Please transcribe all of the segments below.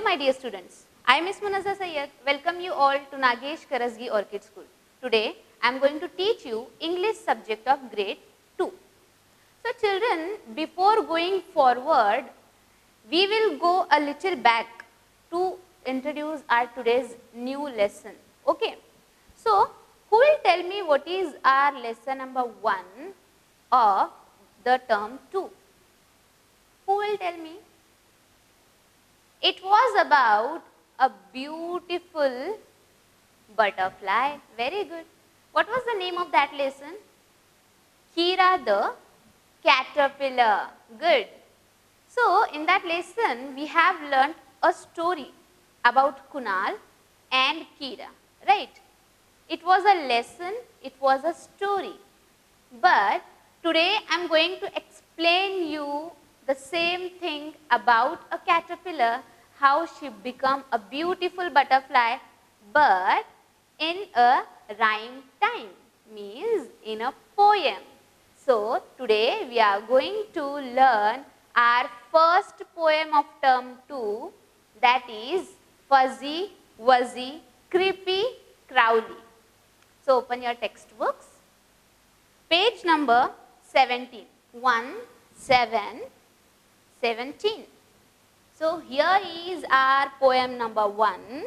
my dear students. I, Miss Munazza Sayyed, welcome you all to Nagesh Karasgi Orchid School. Today, I am going to teach you English subject of grade 2. So children, before going forward, we will go a little back to introduce our today's new lesson. Okay. So, who will tell me what is our lesson number 1 of the term 2? Who will tell me? It was about a beautiful butterfly. Very good. What was the name of that lesson? Kira the caterpillar. Good. So, in that lesson, we have learnt a story about Kunal and Kira, right? It was a lesson, it was a story. But today, I am going to explain you the same thing about a caterpillar, how she become a beautiful butterfly, but in a rhyme time, means in a poem. So, today we are going to learn our first poem of term 2, that is Fuzzy Wuzzy Creepy Crowley. So, open your textbooks. Page number 17. 17. So, here is our poem number 1.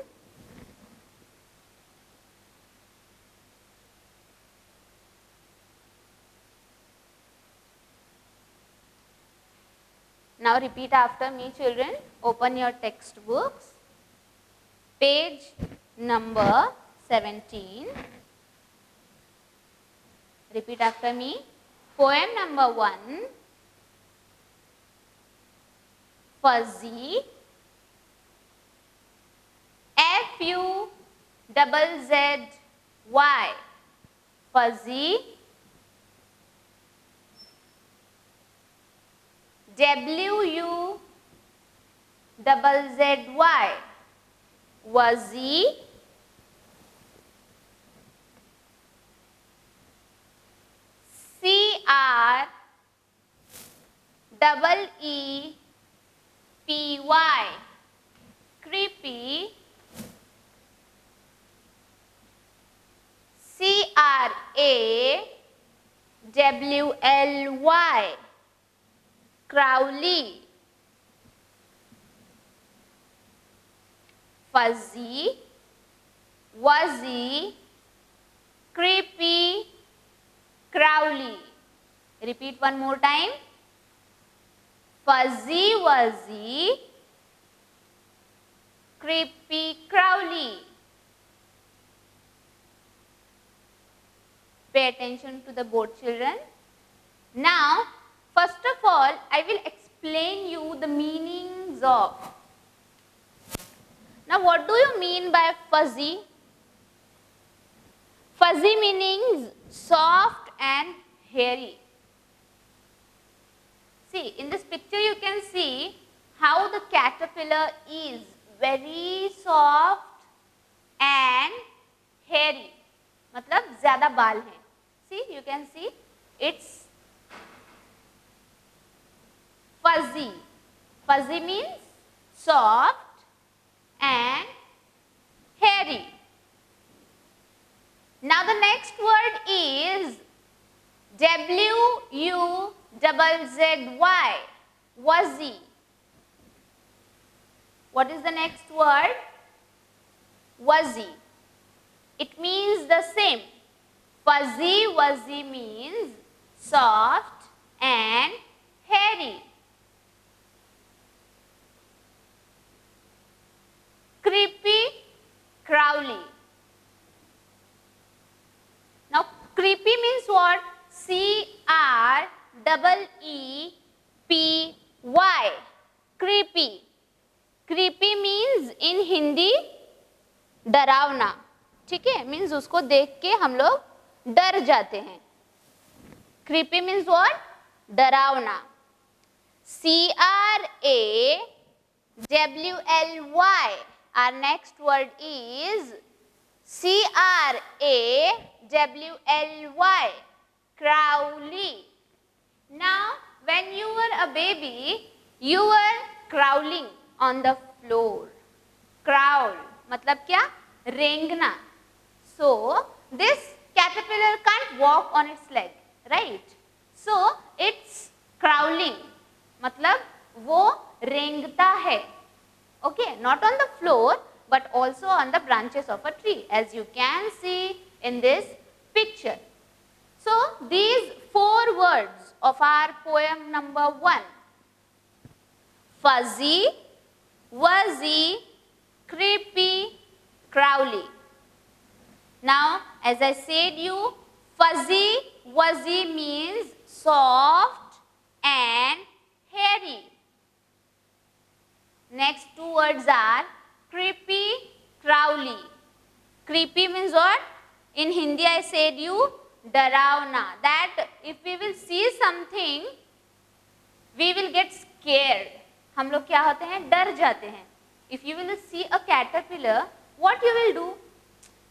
Now, repeat after me, children. Open your textbooks. Page number 17. Repeat after me. Poem number 1. Fuzzy, F-U-Z-Z-Y, fuzzy, W-U-Z-Z-Y, wuzzy, C-R-E-E-P-Y, creepy, C-R-A-W-L-Y, Crowley, fuzzy, wuzzy, creepy, Crowley. Repeat one more time. Fuzzy wuzzy, creepy Crowley. Pay attention to the board, children. Now, first of all, I will explain you the meanings of. Now, what do you mean by fuzzy? Fuzzy means soft and hairy. See, in this picture you can see how the caterpillar is very soft and hairy. मतलब ज़्यादा बाल हैं. See, you can see it's fuzzy. Fuzzy means soft and hairy. Now the next word is W-U-Z-Z-Y, wuzzy. What is the next word? Wuzzy. It means the same. Fuzzy wuzzy means soft and hairy. Creepy Crowley. Now, creepy means what? C-R-E-E-P-Y. Creepy. Creepy means in Hindi डरावना. ठीक है, means उसको देख के हम लोग डर जाते हैं. Creepy means what? डरावना. C-R-A-W-L-Y. Our next word is C-R-A-W-L-Y, Crowley. Now, when you were a baby, you were crawling on the floor. Crawl मतलब क्या? रेंगना. So this caterpillar can't walk on its leg, right? So it's crawling मतलब वो रेंगता है. Okay, not on the floor but also on the branches of a tree, as you can see in this picture. So these 4 words of our poem number 1: fuzzy, wuzzy, creepy, crawly. Now, as I said you, fuzzy, wuzzy means soft and hairy. Next 2 words are creepy, crawly. Creepy means what? In Hindi I said you, डरावना. That if we will see something, we will get scared. हम लोग क्या होते हैं? डर जाते हैं. If you will see a caterpillar, what you will do?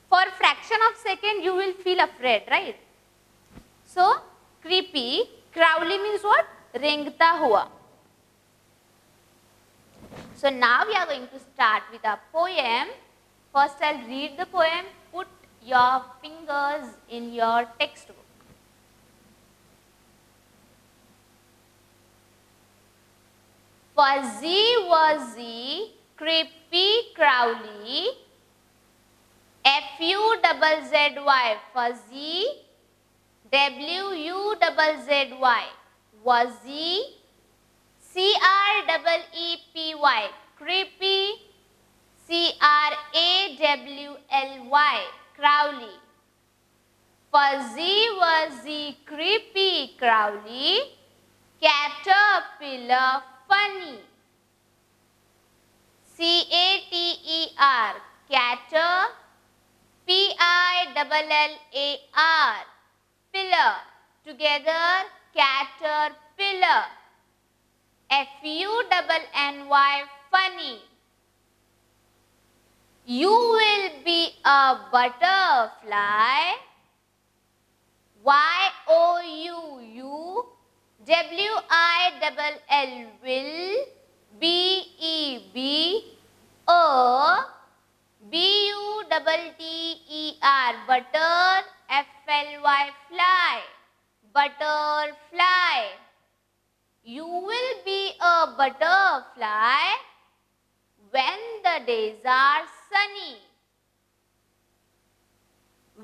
For fraction of second you will feel afraid, right? So creepy, crawly means what? रेंगता हुआ. So now we are going to start with our poem. First I'll read the poem. Put your fingers in your textbook. Fuzzy wuzzy, creepy crawly, F-U-Z-Z-Y, fuzzy, W-U-Z-Z-Y, wuzzy, C-R-E-E-P-Y, creepy, C-R-A-W-L-Y, crawly. Fuzzy wuzzy, creepy crawly, caterpillar funny. C-A-T-E-R, cater, P-I-L-L-A-R, pillar, together caterpillar. F-U-N-N-Y, funny. You will be a butterfly. Y-O-U-U, W-I-L-L, will, B-E-B, a, B-U-T-T-E-R, butter, F-L-Y, fly, butterfly. You will be a butterfly when the days are sunny.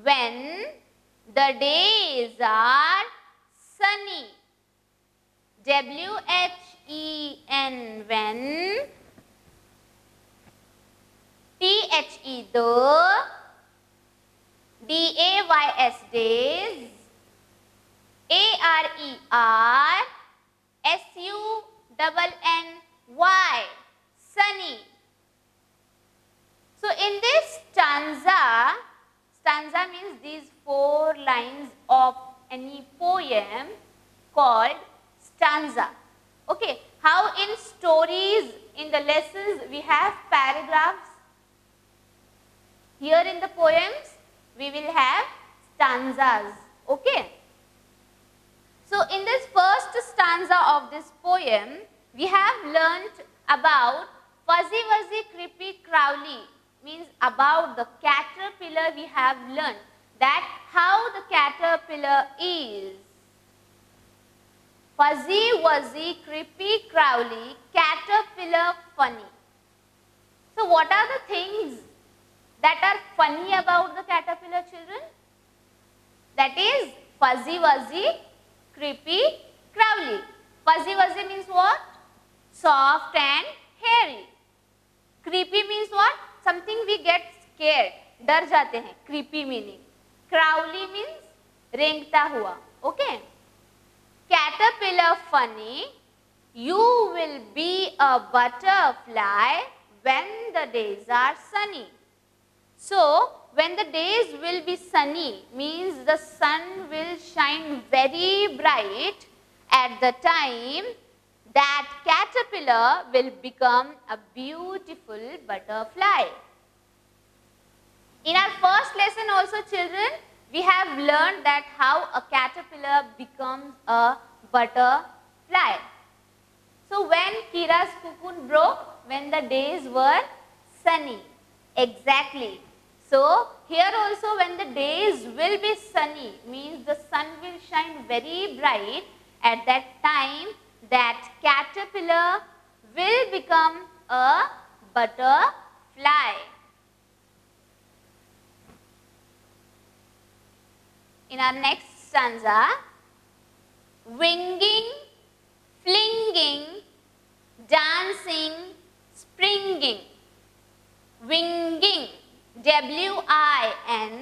When the days are sunny. W-H-E-N, when. T-H-E, the. D-A-Y-S, days. A-R-E-R, S-U-N-N-Y, sunny. So in this stanza, stanza means these 4 lines of any poem called stanza. Okay, how in stories, in the lessons we have paragraphs. Here in the poems we will have stanzas. Okay. So in this first stanza of this poem, we have learnt about fuzzy wuzzy, creepy crawly, means about the caterpillar. We have learnt that how the caterpillar is. Fuzzy wuzzy, creepy crawly, caterpillar funny. So what are the things that are funny about the caterpillar, children? That is fuzzy wuzzy, creepy, crawly. Fuzzy wuzzy means what? Soft and hairy. Creepy means what? Something we get scared, डर जाते हैं, creepy meaning. Crawly means रेंगता हुआ. Okay. Caterpillar funny, you will be a butterfly when the days are sunny. So, when the days will be sunny, means the sun will shine very bright. At the time, that caterpillar will become a beautiful butterfly. In our first lesson also, children, we have learned that how a caterpillar becomes a butterfly. So, when Kira's cocoon broke, when the days were sunny. Exactly. So, here also when the days will be sunny, means the sun will shine very bright, at that time that caterpillar will become a butterfly. In our next stanza, winging, flinging, dancing, springing. Winging, W-I-N-G-I-N-G,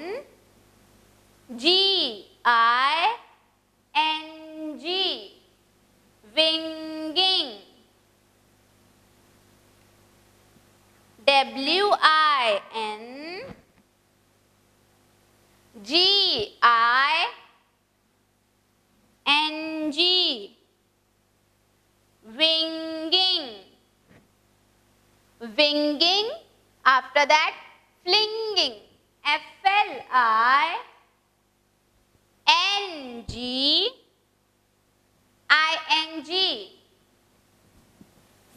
winging. W-I-N-G-I-N-G, winging. Winging, after that flinging, F-L-I-N-G-I-N-G,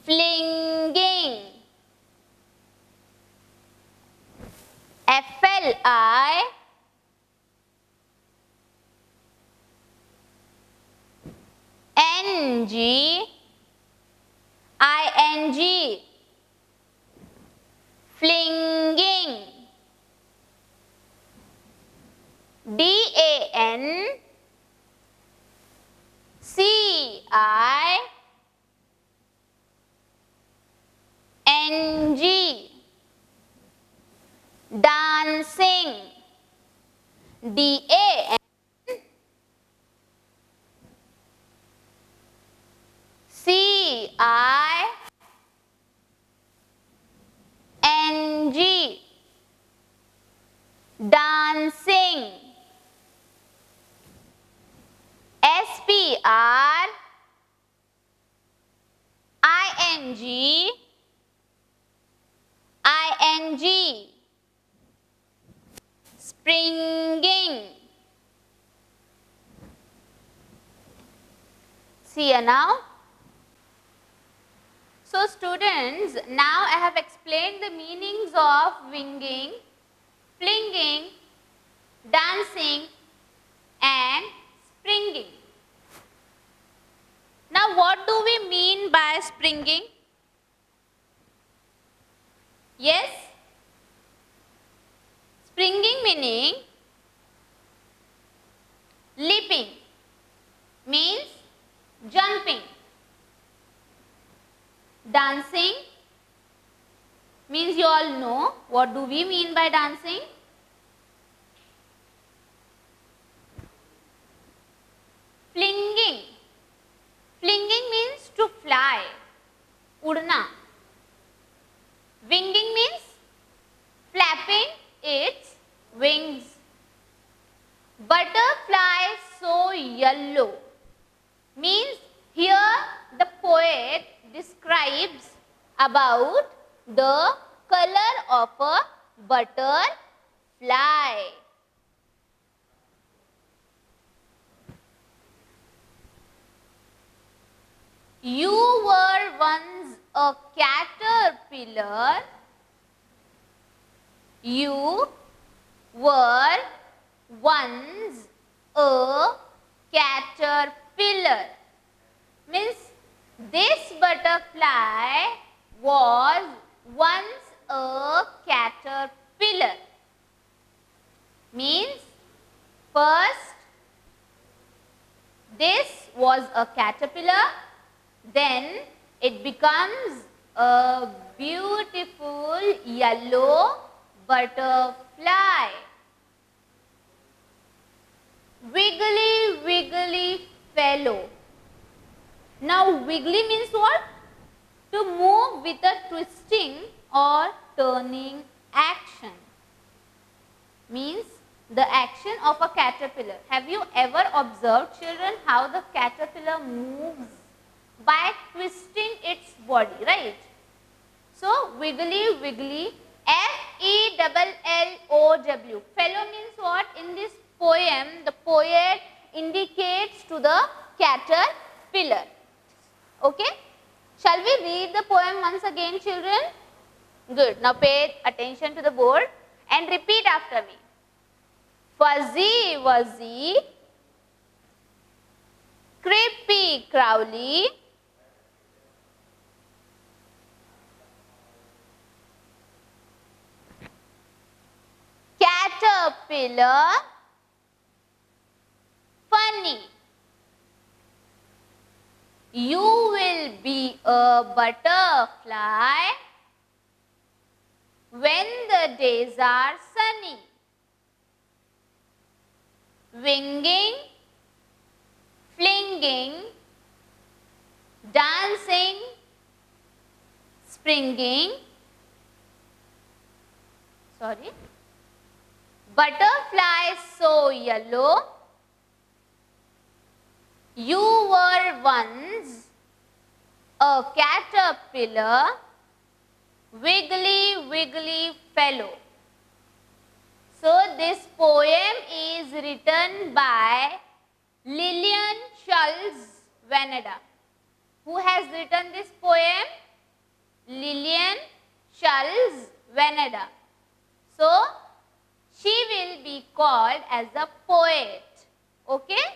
flinging. F-L-I-N-G-I-N-G, flinging. D-A-N-C-I-N-G, dancing. D-A-N-C-I-N-G, dancing. S-P-R-I-N-G-I-N-G, springing. See here now. So students, now I have explained the meanings of winging, flinging, dancing and springing. Now what do we mean by springing? Yes? Springing meaning leaping, means jumping. Dancing means you all know. What do we mean by dancing? Flinging. Flinging means to fly, udna. Winging means flapping its wings. Butterfly so yellow means here the poet describes about the color of a butterfly. You were once a caterpillar. You were once a caterpillar. Means this butterfly was once a caterpillar. Means first this was a caterpillar, then it becomes a beautiful yellow butterfly. Wiggly, wiggly fellow. Now wiggly means what? To move with a twisting or turning action. Means the action of a caterpillar. Have you ever observed, children, how the caterpillar moves? By twisting its body, right? So wiggly, wiggly, F-E-L-L-O-W. Fellow means what? In this poem, the poet indicates to the caterpillar. Okay? Shall we read the poem once again, children? Good. Now pay attention to the board and repeat after me. Fuzzy Wuzzy, Creepy Crawly, Caterpillar, Funny. You will be a butterfly when the days are sunny. Winging, flinging, dancing, springing. Butterfly so yellow. You were once a caterpillar, wiggly, wiggly fellow. So this poem is written by Lillian Schultz Veneda. Who has written this poem? Lillian Schultz Veneda. So she will be called as a poet. Okay?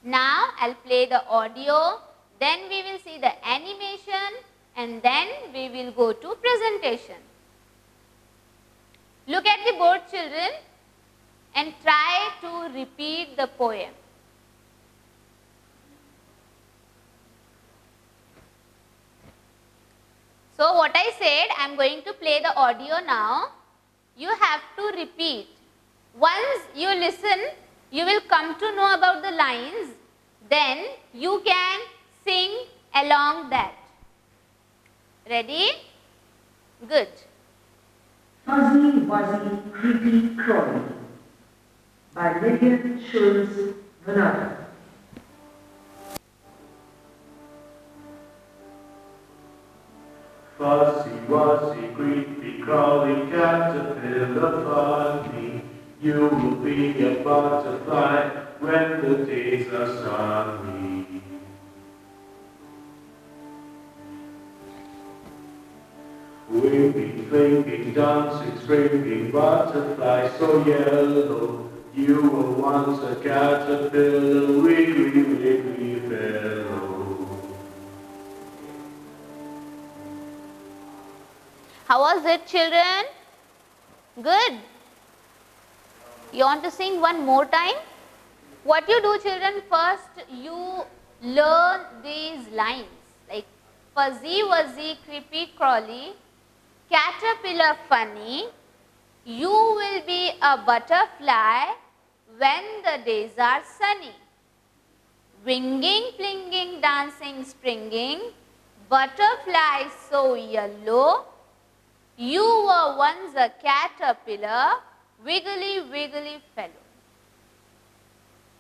Now I'll play the audio, then we will see the animation, and then we will go to presentation. Look at the board, children, and try to repeat the poem. So what I said, I am going to play the audio now. You have to repeat. Once you listen, you will come to know about the lines, then you can sing along that. Ready? Good. Fuzzy Wuzzy Creepy Crawly by Lillian Schultz Veneda. Fuzzy Wuzzy Creepy Crawly Caterpillar Funny, you will be a butterfly when the days are sunny. Winging, flinging, dancing, springing, butterfly so yellow, you were once a caterpillar, wiggly, wiggly fellow. How was it, children? Good. You want to sing one more time? What you do, children, first you learn these lines like Fuzzy Wuzzy Creepy Crawly, Caterpillar Funny, you will be a butterfly when the days are sunny. Winging, flinging, dancing, springing, butterfly so yellow, you were once a caterpillar, wiggly, wiggly fellow.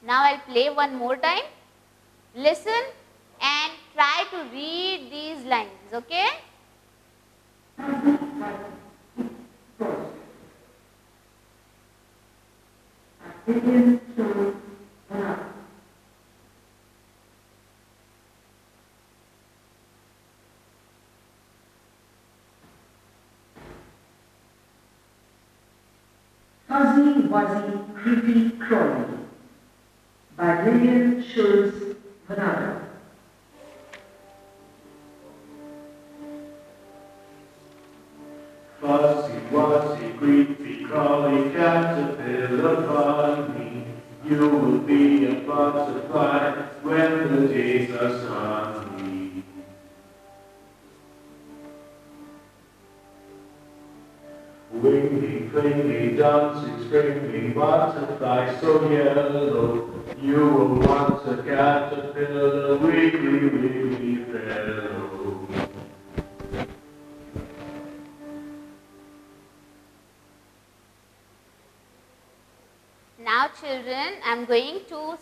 Now I'll play one more time. Listen and try to read these lines, okay? Lillian Schultz Veneda. Fuzzy Wuzzy Creepy Crawly by Lillian Schultz Veneda. Fuzzy Wuzzy Creepy Crawly Caterpillar Funny, you will be a butterfly when the days are sunny. Winging, flinging, dancing, springing, butterfly so yellow, you were once a caterpillar, wiggly, wiggly fellow. Now children, I am going to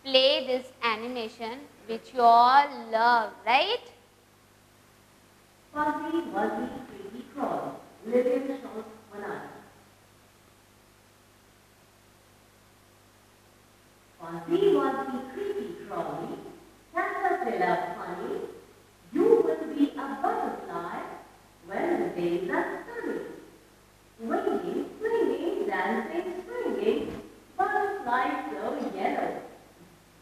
play this animation which you all love, right? Fuzzy Wuzzy Creepy Crawly, Lillian Schultz Veneda. Fuzzy Wuzzy Creepy Crawly, caterpillar funny, you will be a butterfly when days are sunny. Swinging, swinging, dancing, swinging, butterflies so yellow.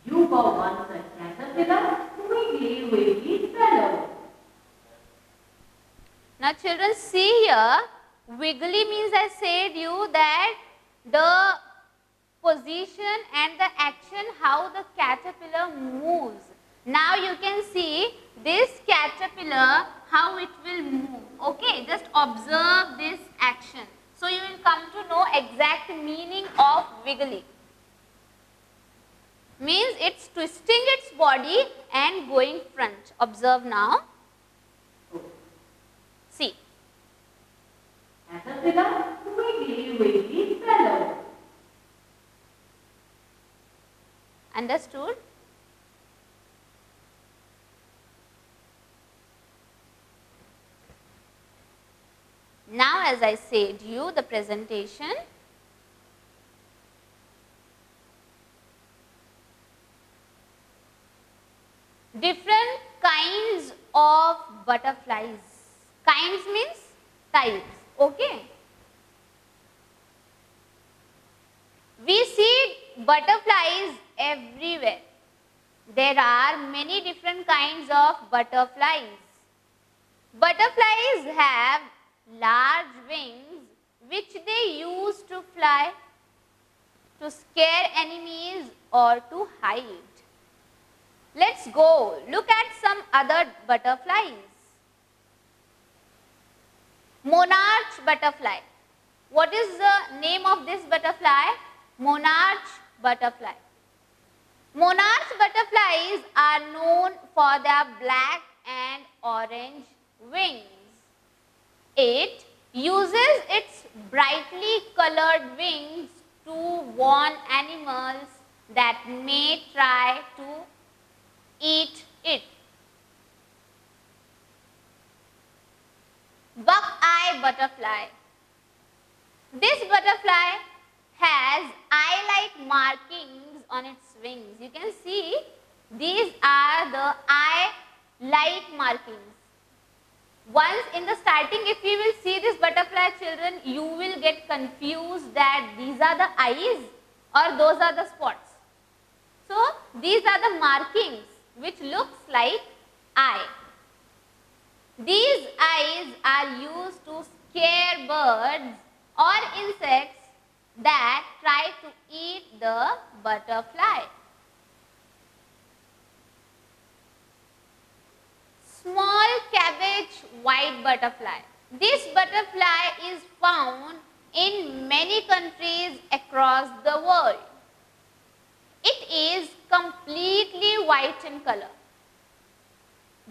You were once a caterpillar, wiggly, wiggly fellow. Now children, see here, wiggly means I said you that the position and the action how the caterpillar moves. Now you can see this caterpillar how it will move. Okay, just observe this action. So you will come to know exact meaning of wiggly. Means it's twisting its body and going front. Observe now. See. Caterpillar, wiggly, wiggly fellow. Understood? Now as I said you the presentation, different kinds of butterflies. Kinds means types, okay. We see butterflies everywhere. There are many different kinds of butterflies. Butterflies have large wings which they use to fly, to scare enemies or to hide. Let's go look at some other butterflies. Monarch butterfly. What is the name of this butterfly? Monarch butterfly. Monarch butterflies are known for their black and orange wings. It uses its brightly colored wings to warn animals that may try to eat it. Buckeye butterfly. This butterfly has eye-like markings on its wings. You can see these are the eye-like markings. Once in the starting, if you will see this butterfly, children, you will get confused that these are the eyes or those are the spots. So these are the markings which looks like eye. These eyes are used to scare birds or insects that try to eat the butterfly. Small cabbage white butterfly. This butterfly is found in many countries across the world. It is completely white in color.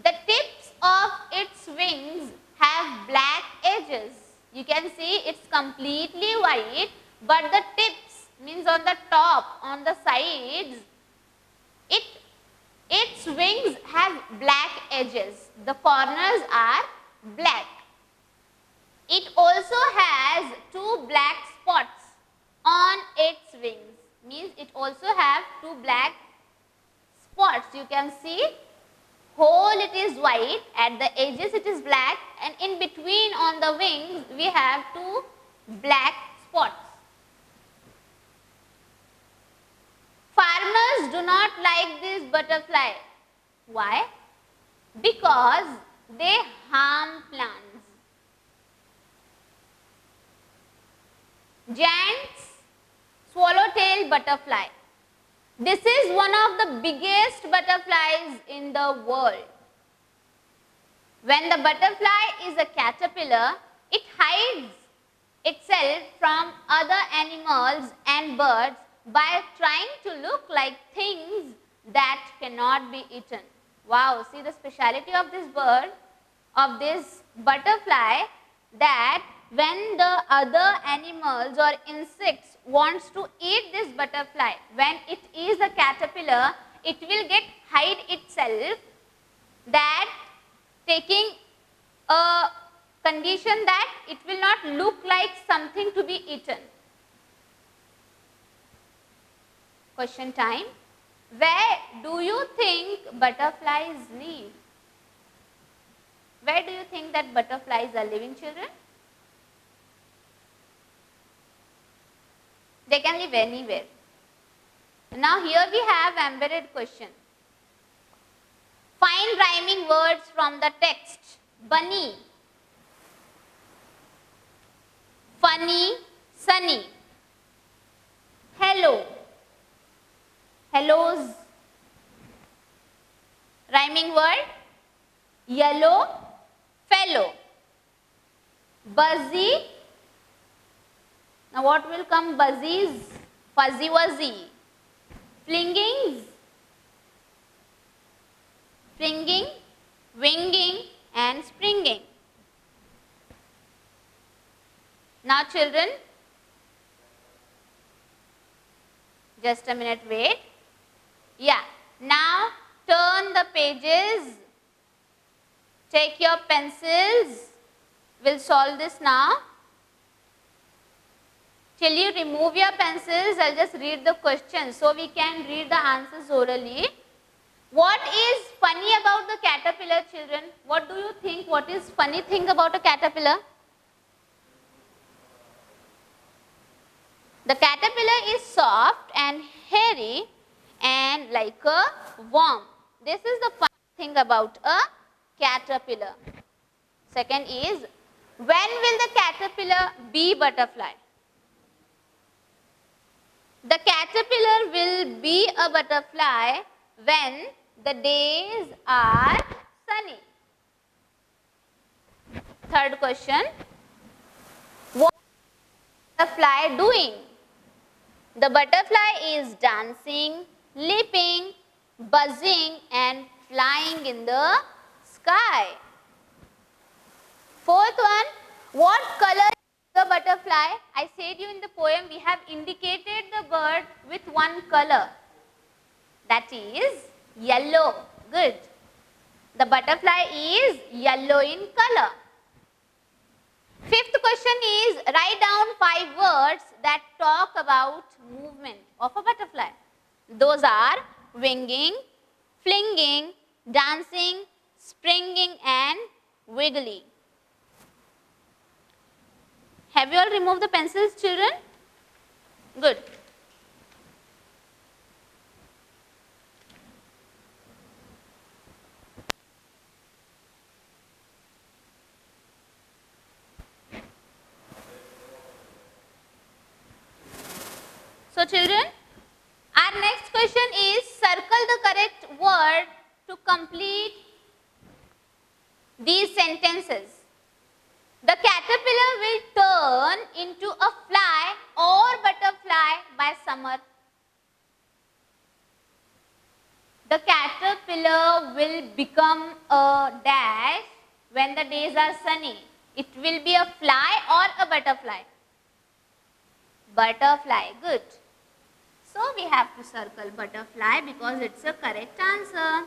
The tips of its wings have black edges. You can see it's completely white, but the tips means on the top, on the sides, its wings have black edges. The corners are black. It also has two black spots on its wings. Means it also have two black spots. You can see whole it is white, at the edges it is black, and in between on the wings we have two black spots. Farmers do not like this butterfly. Why? Because they harm plants. Giant's swallowtail butterfly. This is one of the biggest butterflies in the world. When the butterfly is a caterpillar, it hides itself from other animals and birds by trying to look like things that cannot be eaten. Wow, see the speciality of this bird, of this butterfly, that when the other animals or insects wants to eat this butterfly, when it is a caterpillar, it will get hide itself, that taking a condition that it will not look like something to be eaten. Question time. Where do you think butterflies live? Where do you think that butterflies are living, children? They can live anywhere. Now here we have embedded question. Find rhyming words from the text. Bunny, funny, sunny. Hello, hellos. Rhyming word, yellow, fellow. Buzzy. Now what will come? Buzzies, fuzzy wuzzy. Flingings, flinging, winging and springing. Now children, just a minute, wait. Yeah, now turn the pages, take your pencils, we'll solve this now. Till you remove your pencils, I'll just read the question so we can read the answers orally. What is funny about the caterpillar, children? What do you think? What is funny thing about a caterpillar? The caterpillar is soft and hairy and like a worm. This is the funny thing about a caterpillar. Second is, when will the caterpillar be butterfly? The caterpillar will be a butterfly when the days are sunny. Third question, what is the butterfly doing? The butterfly is dancing, leaping, buzzing and flying in the sky. Fourth one, what color is the butterfly? I said you in the poem we have indicated the bird with one color, that is yellow. Good. The butterfly is yellow in color. Fifth question is, write down 5 words that talk about movement of a butterfly. Those are winging, flinging, dancing, springing and wiggly. Have you all removed the pencils, children? Good. So children, our next question is, circle the correct word to complete these sentences. The caterpillar will turn into a fly or butterfly by summer. The caterpillar will become a dash when the days are sunny. It will be a fly or a butterfly. Butterfly, good. So we have to circle butterfly because it's a correct answer.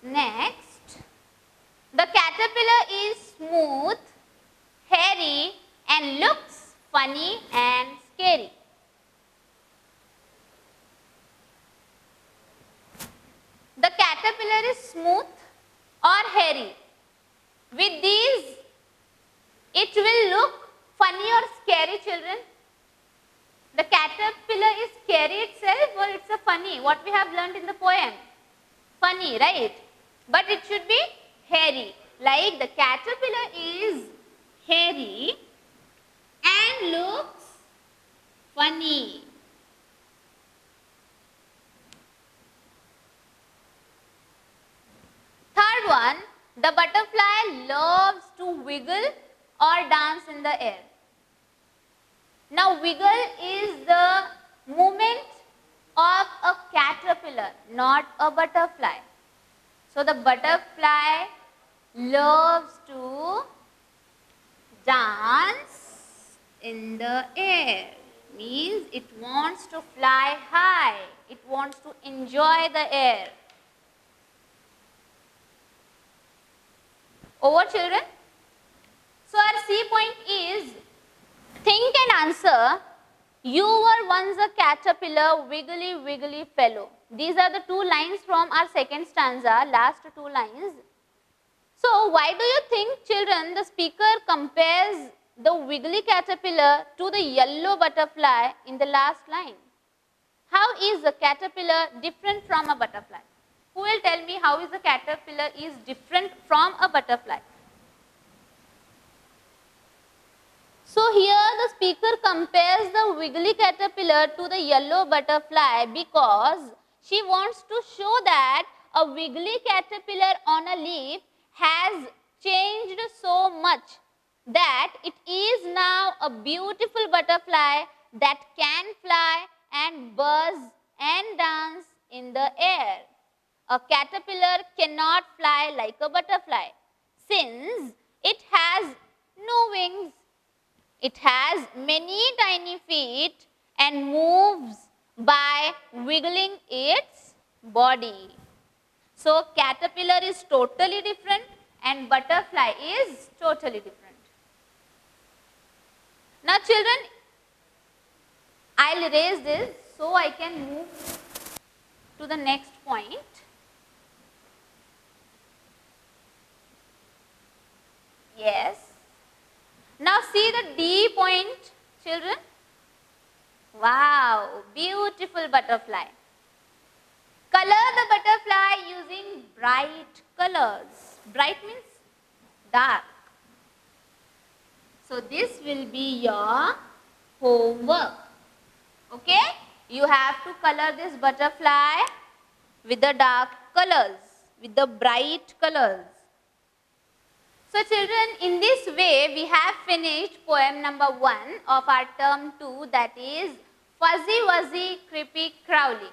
Next, the caterpillar is smooth, hairy and looks funny and scary. The caterpillar is smooth or hairy. With these, it will look funny or scary, children. The caterpillar is scary itself or it's a funny? What we have learnt in the poem? Funny, right? But it should be hairy. Like the caterpillar is hairy and looks funny. Third one, the butterfly loves to wiggle or dance in the air. Now wiggle is the movement of a caterpillar, not a butterfly. So the butterfly loves to dance in the air. Means it wants to fly high. It wants to enjoy the air. Over, children? So our C point is, think and answer, you were once a caterpillar, wiggly wiggly fellow. these are the two lines from our second stanza, last two lines. So why do you think, children, the speaker compares the wiggly caterpillar to the yellow butterfly in the last line? How is a caterpillar different from a butterfly? Who will tell me how is a caterpillar is different from a butterfly? So here the speaker compares the wiggly caterpillar to the yellow butterfly because she wants to show that a wiggly caterpillar on a leaf has changed so much that it is now a beautiful butterfly that can fly and buzz and dance in the air. A caterpillar cannot fly like a butterfly since it has no wings. It has many tiny feet and moves by wiggling its body. So caterpillar is totally different and butterfly is totally different. Now children, I'll erase this so I can move to the next point. Yes. Now see the D point, children. Wow, beautiful butterfly. Color the butterfly using bright colors. Bright means dark. So this will be your homework. Okay? You have to color this butterfly with the dark colors, with the bright colors. So children, in this way we have finished poem number 1 of our term 2, that is Fuzzy Wuzzy Creepy Crawly.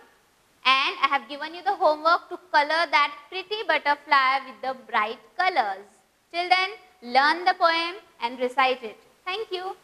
And I have given you the homework to color that pretty butterfly with the bright colors. Till then, learn the poem and recite it. Thank you.